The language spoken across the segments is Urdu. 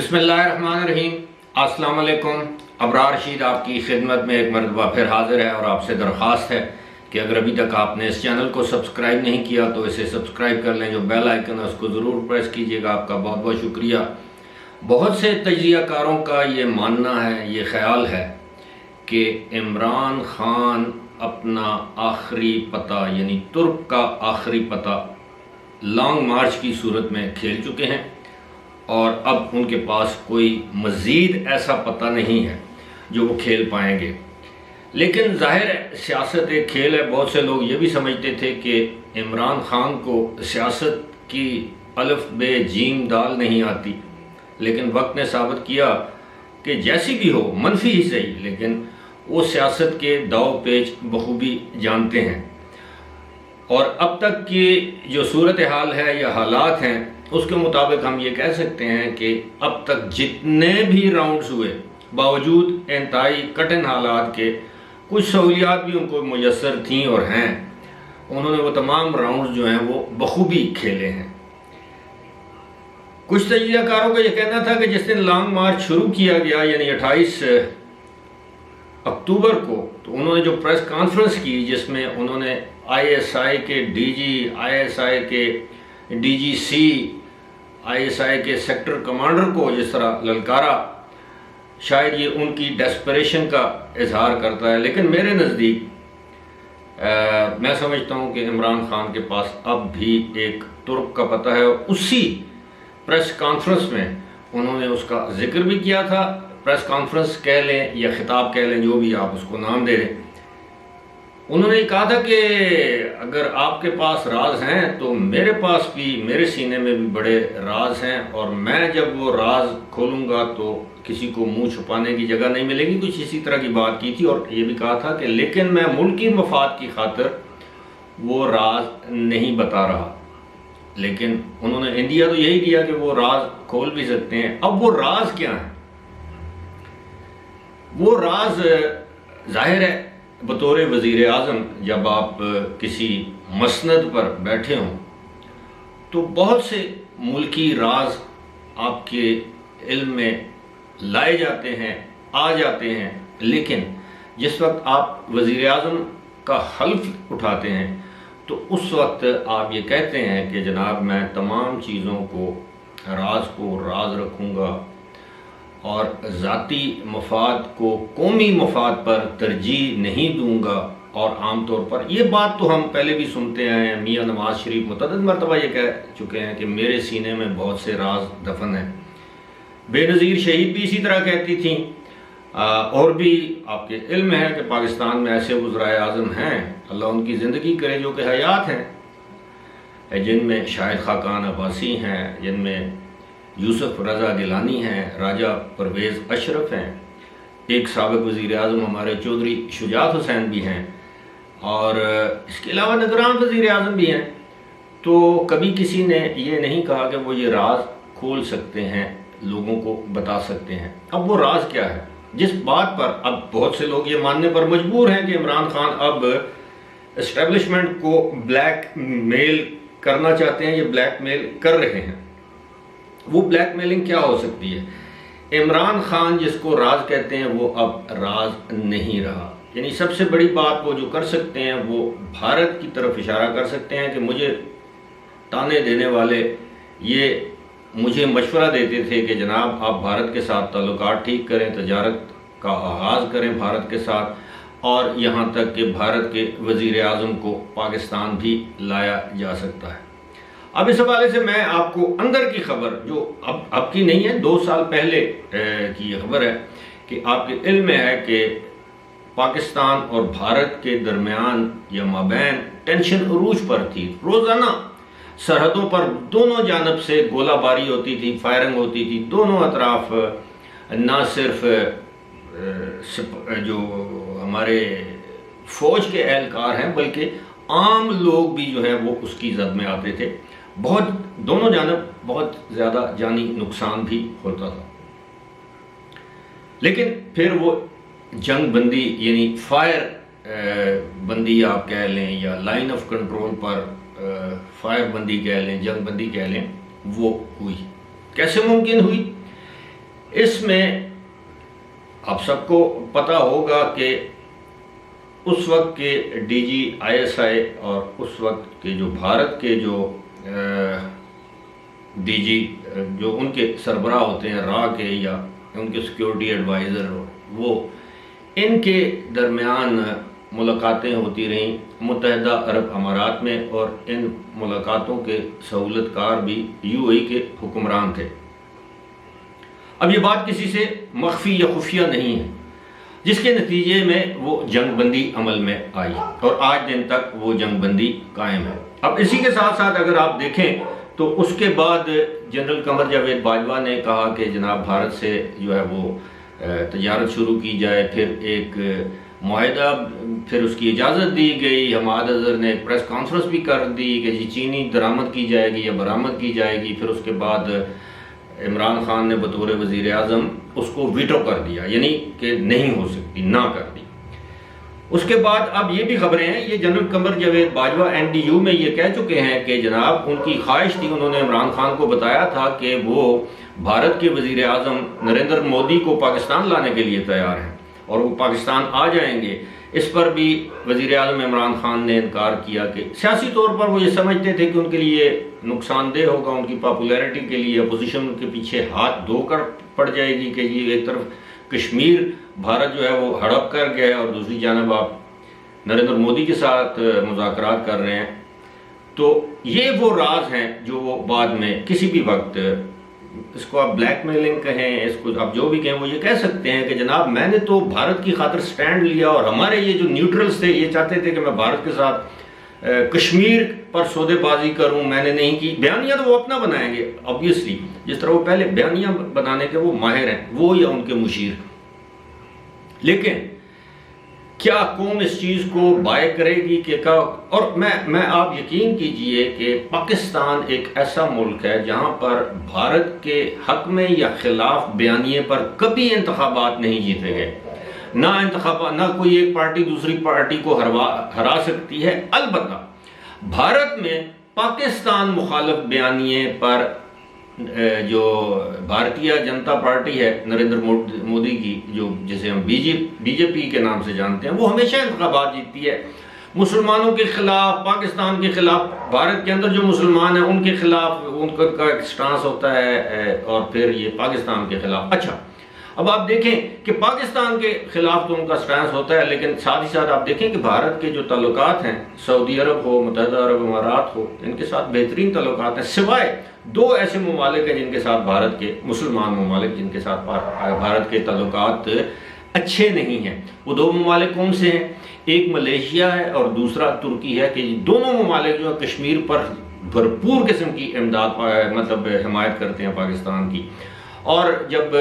بسم اللہ الرحمن الرحیم۔ السلام علیکم۔ ابرار رشید آپ کی خدمت میں ایک مرتبہ پھر حاضر ہے اور آپ سے درخواست ہے کہ اگر ابھی تک آپ نے اس چینل کو سبسکرائب نہیں کیا تو اسے سبسکرائب کر لیں، جو بیل آئیکن ہے اس کو ضرور پریس کیجئے گا۔ آپ کا بہت بہت شکریہ۔ بہت سے تجزیہ کاروں کا یہ ماننا ہے، یہ خیال ہے کہ عمران خان اپنا آخری پتہ یعنی ترک کا آخری پتہ لانگ مارچ کی صورت میں کھیل چکے ہیں اور اب ان کے پاس کوئی مزید ایسا پتہ نہیں ہے جو وہ کھیل پائیں گے۔ لیکن ظاہر ہے سیاست ایک کھیل ہے۔ بہت سے لوگ یہ بھی سمجھتے تھے کہ عمران خان کو سیاست کی الف بے جیم دال نہیں آتی، لیکن وقت نے ثابت کیا کہ جیسی بھی ہو، منفی ہی صحیح، لیکن وہ سیاست کے داؤ پیچ بخوبی جانتے ہیں۔ اور اب تک کی جو صورتحال ہے یا حالات ہیں اس کے مطابق ہم یہ کہہ سکتے ہیں کہ اب تک جتنے بھی راؤنڈز ہوئے، باوجود انتہائی کٹھن حالات کے، کچھ سہولیات بھی ان کو میسر تھیں اور ہیں، انہوں نے وہ تمام راؤنڈز جو ہیں وہ بخوبی کھیلے ہیں۔ کچھ تجزیہ کاروں کا یہ کہنا تھا کہ جس دن لانگ مارچ شروع کیا گیا یعنی 28 اکتوبر کو، تو انہوں نے جو پریس کانفرنس کی جس میں انہوں نے آئی ایس آئی کے D G, I S I کے D G C, I S I کے سیکٹر کمانڈر کو جس طرح للکارا، شاید یہ ان کی ڈیسپریشن کا اظہار کرتا ہے۔ لیکن میرے نزدیک میں سمجھتا ہوں کہ عمران خان کے پاس اب بھی ایک ترک کا پتہ ہے، اور اسی پریس کانفرنس میں انہوں نے اس کا ذکر بھی کیا تھا۔ پریس کانفرنس کہہ لیں یا خطاب کہہ لیں، جو بھی آپ اس کو نام دے دیں، انہوں نے کہا تھا کہ اگر آپ کے پاس راز ہیں تو میرے پاس بھی، میرے سینے میں بھی بڑے راز ہیں، اور میں جب وہ راز کھولوں گا تو کسی کو منہ چھپانے کی جگہ نہیں ملے گی۔ کچھ اسی طرح کی بات کی تھی، اور یہ بھی کہا تھا کہ لیکن میں ملکی مفاد کی خاطر وہ راز نہیں بتا رہا۔ لیکن انہوں نے انڈیا تو یہی دیا کہ وہ راز کھول بھی سکتے ہیں۔ اب وہ راز کیا ہیں؟ وہ راز ظاہر ہے بطور وزیر اعظم جب آپ کسی مسند پر بیٹھے ہوں تو بہت سے ملکی راز آپ کے علم میں لائے جاتے ہیں، آ جاتے ہیں، لیکن جس وقت آپ وزیر اعظم کا حلف اٹھاتے ہیں تو اس وقت آپ یہ کہتے ہیں کہ جناب میں تمام چیزوں کو، راز کو راز رکھوں گا اور ذاتی مفاد کو قومی مفاد پر ترجیح نہیں دوں گا۔ اور عام طور پر یہ بات تو ہم پہلے بھی سنتے آئے ہیں، میاں نواز شریف متعدد مرتبہ یہ کہہ چکے ہیں کہ میرے سینے میں بہت سے راز دفن ہیں۔ بے نظیر شہید بھی اسی طرح کہتی تھیں، اور بھی آپ کے علم ہے کہ پاکستان میں ایسے وزرائے اعظم ہیں، اللہ ان کی زندگی کرے، جو کہ حیات ہیں، جن میں شاہد خاقان عباسی ہیں، جن میں یوسف رضا گیلانی ہیں، راجہ پرویز اشرف ہیں، ایک سابق وزیر اعظم ہمارے چودھری شجاعت حسین بھی ہیں، اور اس کے علاوہ نگران وزیر اعظم بھی ہیں۔ تو کبھی کسی نے یہ نہیں کہا کہ وہ یہ راز کھول سکتے ہیں، لوگوں کو بتا سکتے ہیں۔ اب وہ راز کیا ہے جس بات پر اب بہت سے لوگ یہ ماننے پر مجبور ہیں کہ عمران خان اب اسٹیبلشمنٹ کو بلیک میل کرنا چاہتے ہیں، یہ بلیک میل کر رہے ہیں۔ وہ بلیک میلنگ کیا ہو سکتی ہے؟ عمران خان جس کو راز کہتے ہیں وہ اب راز نہیں رہا۔ یعنی سب سے بڑی بات وہ جو کر سکتے ہیں وہ بھارت کی طرف اشارہ کر سکتے ہیں کہ مجھے تانے دینے والے یہ مجھے مشورہ دیتے تھے کہ جناب آپ بھارت کے ساتھ تعلقات ٹھیک کریں، تجارت کا آغاز کریں بھارت کے ساتھ، اور یہاں تک کہ بھارت کے وزیر اعظم کو پاکستان بھی لایا جا سکتا ہے۔ اب اس حوالے سے میں آپ کو اندر کی خبر، جو اب کی نہیں ہے، 2 سال پہلے کی یہ خبر ہے کہ آپ کے علم میں ہے کہ پاکستان اور بھارت کے درمیان یا مابین ٹینشن عروج پر تھی۔ روزانہ سرحدوں پر دونوں جانب سے گولہ باری ہوتی تھی، فائرنگ ہوتی تھی، دونوں اطراف نہ صرف جو ہمارے فوج کے اہلکار ہیں بلکہ عام لوگ بھی جو ہیں وہ اس کی زد میں آتے تھے۔ بہت دونوں جانب بہت زیادہ جانی نقصان بھی ہوتا تھا، لیکن پھر وہ جنگ بندی یعنی فائر بندی آپ کہہ لیں یا line of control per fire بندی کہہ لیں، جنگ بندی کہہ لیں، وہ ہوئی۔ کیسے ممکن ہوئی؟ اس میں آپ سب کو پتہ ہوگا کہ اس وقت کے D G I S I اور اس وقت کے جو بھارت کے جو ڈی جی جو ان کے سربراہ ہوتے ہیں را کے یا ان کے سیکیورٹی ایڈوائزر، وہ ان کے درمیان ملاقاتیں ہوتی رہیں متحدہ عرب امارات میں، اور ان ملاقاتوں کے سہولت کار بھی یو اے ای کے حکمران تھے۔ اب یہ بات کسی سے مخفی یا خفیہ نہیں ہے، جس کے نتیجے میں وہ جنگ بندی عمل میں آئی اور آج دن تک وہ جنگ بندی قائم ہے۔ اب اسی کے ساتھ ساتھ اگر آپ دیکھیں تو اس کے بعد جنرل قمر جاوید باجوہ نے کہا کہ جناب بھارت سے جو ہے وہ تجارت شروع کی جائے، پھر ایک معاہدہ، پھر اس کی اجازت دی گئی۔ حماد اظہر نے ایک پریس کانفرنس بھی کر دی کہ جی چینی درآمد کی جائے گی یا برآمد کی جائے گی، پھر اس کے بعد عمران خان نے بطور وزیر اعظم اس کو ویٹو کر دیا، یعنی کہ نہیں ہو سکتی، نہ کر دی۔ اس کے بعد اب یہ بھی خبریں ہیں، یہ general Qamar Javed Bajwa N D U میں یہ کہہ چکے ہیں کہ جناب ان کی خواہش تھی، انہوں نے عمران خان کو بتایا تھا کہ وہ بھارت کے وزیر اعظم نریندر مودی کو پاکستان لانے کے لیے تیار ہیں اور وہ پاکستان آ جائیں گے۔ اس پر بھی وزیر اعظم عمران خان نے انکار کیا کہ سیاسی طور پر وہ یہ سمجھتے تھے کہ ان کے لیے نقصان دہ ہوگا، ان کی پاپولیرٹی کے لیے اپوزیشن کے پیچھے ہاتھ دھو کر پڑ جائے گی کہ یہ ایک طرف کشمیر بھارت جو ہے وہ ہڑپ کر گیا ہے اور دوسری جانب آپ نریندر مودی کے ساتھ مذاکرات کر رہے ہیں۔ تو یہ وہ راز ہیں جو وہ بعد میں کسی بھی وقت، اس کو آپ بلیک میلنگ کہیں، اس کو آپ جو بھی کہیں، وہ یہ کہہ سکتے ہیں کہ جناب میں نے تو بھارت کی خاطر سٹینڈ لیا اور ہمارے یہ جو نیوٹرلز تھے یہ چاہتے تھے کہ میں بھارت کے ساتھ کشمیر پر سودے بازی کروں، میں نے نہیں کی۔ بیانیہ تو وہ اپنا بنائیں گے obviously، جس طرح وہ پہلے بیانیہ بنانے کے وہ ماہر ہیں، وہ یا ان کے مشیر۔ لیکن کیا قوم اس چیز کو بائے کرے گی کہ اور میں آپ یقین کیجئے کہ پاکستان ایک ایسا ملک ہے جہاں پر بھارت کے حق میں یا خلاف بیانیے پر کبھی انتخابات نہیں جیتے گئے، نہ کوئی ایک پارٹی دوسری پارٹی کو ہرا سکتی ہے۔ البتہ بھارت میں پاکستان مخالف بیانیے پر جو بھارتیہ جنتا پارٹی ہے نریندر مودی کی، جو جسے ہم بی جے پی کے نام سے جانتے ہیں، وہ ہمیشہ انتخابات جیتتی ہے، مسلمانوں کے خلاف، پاکستان کے خلاف، بھارت کے اندر جو مسلمان ہیں ان کے خلاف ان کا ایک سٹانس ہوتا ہے، اور پھر یہ پاکستان کے خلاف۔ اچھا، اب آپ دیکھیں کہ پاکستان کے خلاف تو ان کا سٹانس ہوتا ہے، لیکن ساتھ ہی ساتھ آپ دیکھیں کہ بھارت کے جو تعلقات ہیں، سعودی عرب ہو، متحدہ عرب امارات ہو، ان کے ساتھ بہترین تعلقات ہیں، سوائے دو ایسے ممالک ہیں جن کے ساتھ بھارت کے، مسلمان ممالک جن کے ساتھ بھارت کے تعلقات اچھے نہیں ہیں۔ وہ دو ممالک کون سے ہیں؟ ایک ملیشیا ہے اور دوسرا ترکی ہے، کہ دونوں ممالک جو ہے کشمیر پر بھرپور قسم کی امداد مطلب حمایت کرتے ہیں پاکستان کی۔ اور جب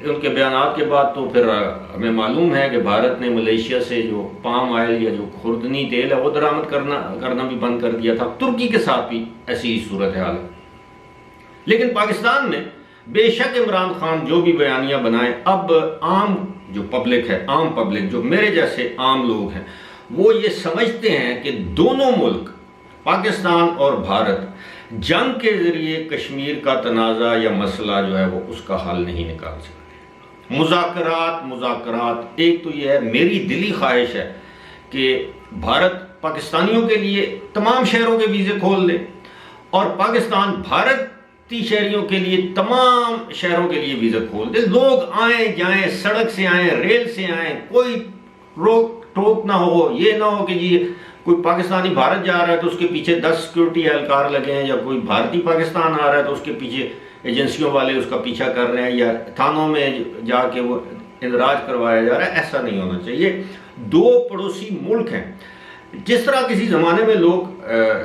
ان کے بیانات کے بعد تو پھر ہمیں معلوم ہے کہ بھارت نے ملیشیا سے جو پام آئل یا جو خوردنی تیل ہے وہ درآمد کرنا بھی بند کر دیا تھا۔ ترکی کے ساتھ بھی ایسی ہی صورتحال ہے۔ لیکن پاکستان میں بے شک عمران خان جو بھی بیانیہ بنائیں، اب عام جو پبلک ہے، عام پبلک جو میرے جیسے عام لوگ ہیں، وہ یہ سمجھتے ہیں کہ دونوں ملک پاکستان اور بھارت جنگ کے ذریعے کشمیر کا تنازع یا مسئلہ جو ہے وہ اس کا حل نہیں نکال سکتے۔ مذاکرات ایک تو یہ ہے، میری دلی خواہش ہے کہ بھارت پاکستانیوں کے لیے تمام شہروں کے ویزے کھول دے اور پاکستان بھارتی شہریوں کے لیے تمام شہروں کے لیے ویزا کھول دے، لوگ آئیں جائیں، سڑک سے آئیں، ریل سے آئیں، کوئی روک ٹوک نہ ہو۔ یہ نہ ہو کہ جی کوئی پاکستانی بھارت جا رہا ہے تو اس کے پیچھے 10 سیکیورٹی اہلکار لگے ہیں، یا کوئی بھارتی پاکستان آ رہا ہے تو اس کے پیچھے ایجنسیوں والے اس کا پیچھا کر رہے ہیں، یا تھانوں میں جا کے وہ اندراج کروایا جا رہا ہے۔ ایسا نہیں ہونا چاہیے۔ دو پڑوسی ملک ہیں، جس طرح کسی زمانے میں لوگ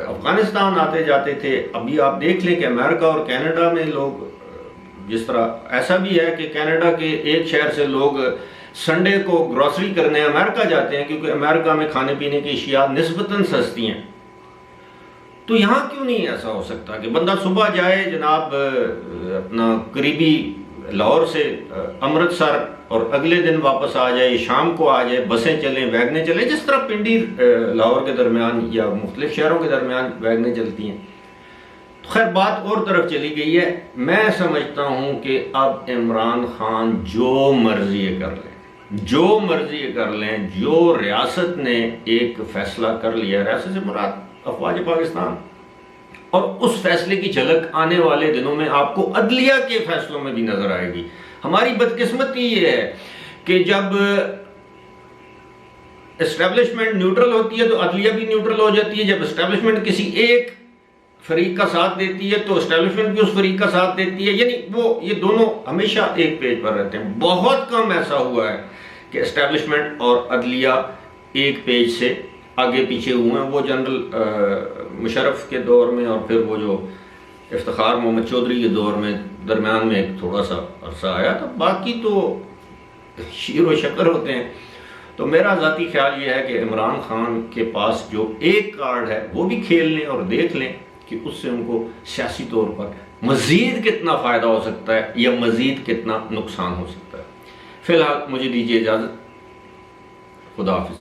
افغانستان آتے جاتے تھے، ابھی آپ دیکھ لیں کہ امریکہ اور کینیڈا میں لوگ، جس طرح ایسا بھی ہے کہ کینیڈا کے ایک شہر سے لوگ سنڈے کو گروسری کرنے امریکہ جاتے ہیں، کیونکہ امریکہ میں کھانے پینے کی اشیاء نسبتاً سستی ہیں۔ تو یہاں کیوں نہیں ایسا ہو سکتا کہ بندہ صبح جائے جناب اپنا قریبی لاہور سے امرتسر اور اگلے دن واپس آ جائے، شام کو آ جائے، بسیں چلیں، ویگنیں چلیں، جس طرح پنڈی لاہور کے درمیان یا مختلف شہروں کے درمیان ویگنیں چلتی ہیں۔ خیر بات اور طرف چلی گئی ہے. میں سمجھتا ہوں کہ اب عمران خان جو مرضی کر لیں، جو مرضی کر لیں، جو ریاست نے ایک فیصلہ کر لیا، ریاست سے مراد افواج پاکستان، اور اس فیصلے کی جھلک آنے والے دنوں میں آپ کو عدلیہ کے فیصلوں میں بھی نظر آئے گی. ہماری بدقسمتی یہ ہے کہ جب اسٹیبلشمنٹ نیوٹرل ہوتی ہے تو عدلیہ بھی نیوٹرل ہو جاتی ہے. جب اسٹیبلشمنٹ کسی ایک فریق کا ساتھ دیتی ہے تو اسٹیبلشمنٹ بھی اس فریق کا ساتھ دیتی ہے. یعنی یہ دونوں ہمیشہ ایک پیج پر رہتے ہیں. بہت کم ایسا ہوا ہے کہ اسٹیبلشمنٹ اور عدلیہ ایک پیج سے آگے پیچھے ہوئے ہیں. وہ جنرل مشرف کے دور میں اور پھر وہ جو افتخار محمد چودھری کے دور میں درمیان میں ایک تھوڑا سا عرصہ آیا تھا، باقی تو شیر و شکر ہوتے ہیں. تو میرا ذاتی خیال یہ ہے کہ عمران خان کے پاس جو ایک کارڈ ہے وہ بھی کھیل لیں اور دیکھ لیں کہ اس سے ان کو سیاسی طور پر مزید کتنا فائدہ ہو سکتا ہے یا مزید کتنا نقصان ہو سکتا ہے. فی الحال مجھے دیجیے اجازت. خدا حافظ.